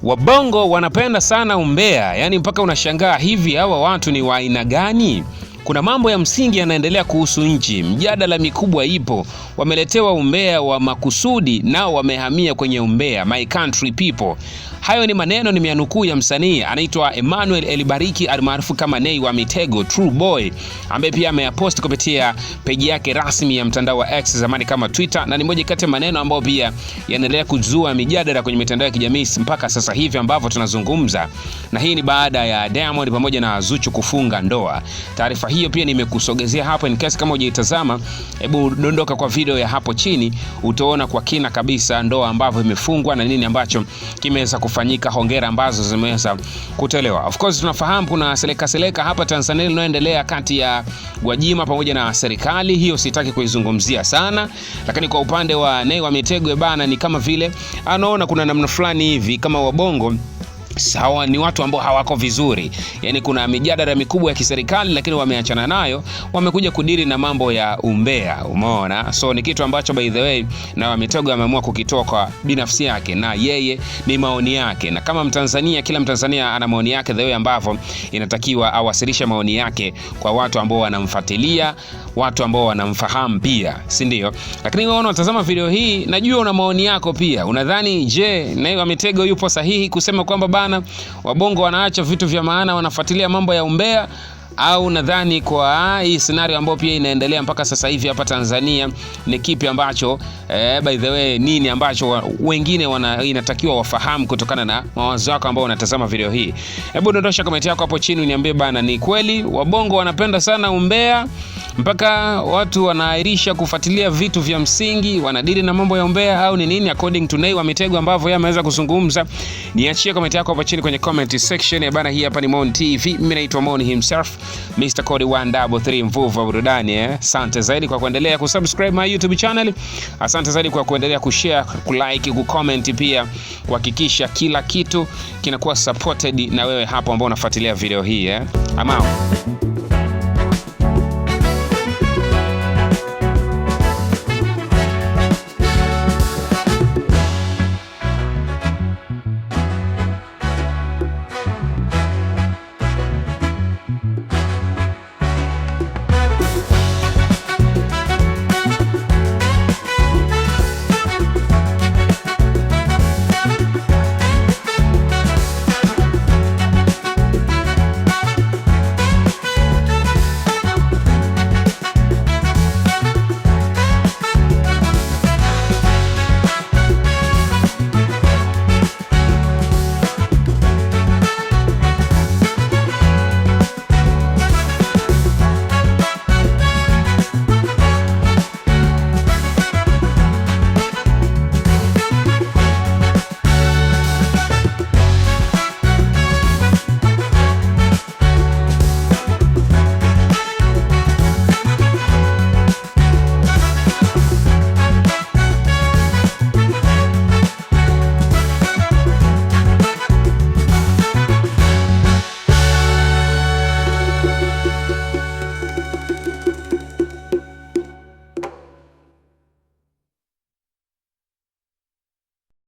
Wabongo wanapenda sana umbea, yani mpaka unashangaa hivi hawa watu ni wa aina gani? Kuna mambo ya msingi yanaendelea kuhusu nchi, mjadala mikubwa ipo, wameletewa umbea wa makusudi nao wamehamia kwenye umbea, my country people. Hayo ni maneno nimeyanukuu ya msanii anaitwa Emmanuel Elibariki almaarufu kama Nay wa Mitego True Boy, ambaye pia ameyapost kupitia peji yake rasmi ya mtandao wa X zamani kama Twitter, na ni moja kati ya maneno ambayo pia yanaendelea kuzua mijadala kwenye mitandao ya kijamii mpaka sasa hivi ambavyo tunazungumza. Na hii ni baada ya Diamond pamoja na Zuchu kufunga ndoa. Taarifa hiyo pia nimekusogezea hapo, in case kama hujaitazama, hebu dondoka kwa video ya hapo chini, utaona kwa kina kabisa ndoa ambavyo imefungwa na nini ambacho kimeweza kufanyika, hongera ambazo zimeweza kutolewa. Of course tunafahamu kuna seleka hapa Tanzania inayoendelea kati ya Gwajima pamoja na serikali, hiyo sitaki kuizungumzia sana, lakini kwa upande wa Nay wa Mitego bana, ni kama vile anaona kuna namna fulani hivi kama wabongo sawa ni watu ambao hawako vizuri. Yani kuna mijadala mikubwa ya kiserikali lakini wameachana nayo, wamekuja kudiri na mambo ya umbea, umeona? So ni kitu ambacho by the way na wa Mitego ameamua kukitoa kwa binafsi yake, na yeye ni maoni yake, na kama Mtanzania, kila Mtanzania ana maoni yake the way ambavyo inatakiwa awasilisha maoni yake kwa watu ambao wanamfuatilia, watu ambao wanamfahamu pia, si ndio? Lakini wewe unatazama video hii, najua una maoni yako pia. Unadhani je, Nay wa Mitego yupo sahihi kusema kwamba wabongo wanaacha vitu vya maana wanafuatilia mambo ya umbea, au nadhani kwa hii scenario ambayo pia inaendelea mpaka sasa hivi hapa Tanzania ni kipi ambacho by the way nini ambacho wengine inatakiwa wafahamu kutokana na mawazo yako ambao unatazama video hii? Hebu dondosha comment yako hapo chini uniambie bana, ni kweli wabongo wanapenda sana umbea mpaka watu wanaahirisha kufuatilia vitu vya msingi, wanadili na mambo ya umbea, au ni nini according to Nay wa Mitego ambavyo yeye ameweza kuzungumza? Niachie comment yako hapo chini kwenye comment section bana. Hii hapa ni Mon TV, mimi naitwa Mon himself, Mr. Cody 133 mvuvu wa burudani. Asante zaidi kwa kuendelea kusubscribe my YouTube channel. Asante zaidi kwa kuendelea kushare, kulike, kucomment, pia kuhakikisha kila kitu kinakuwa supported na wewe hapo ambao unafuatilia video hii. I'm out.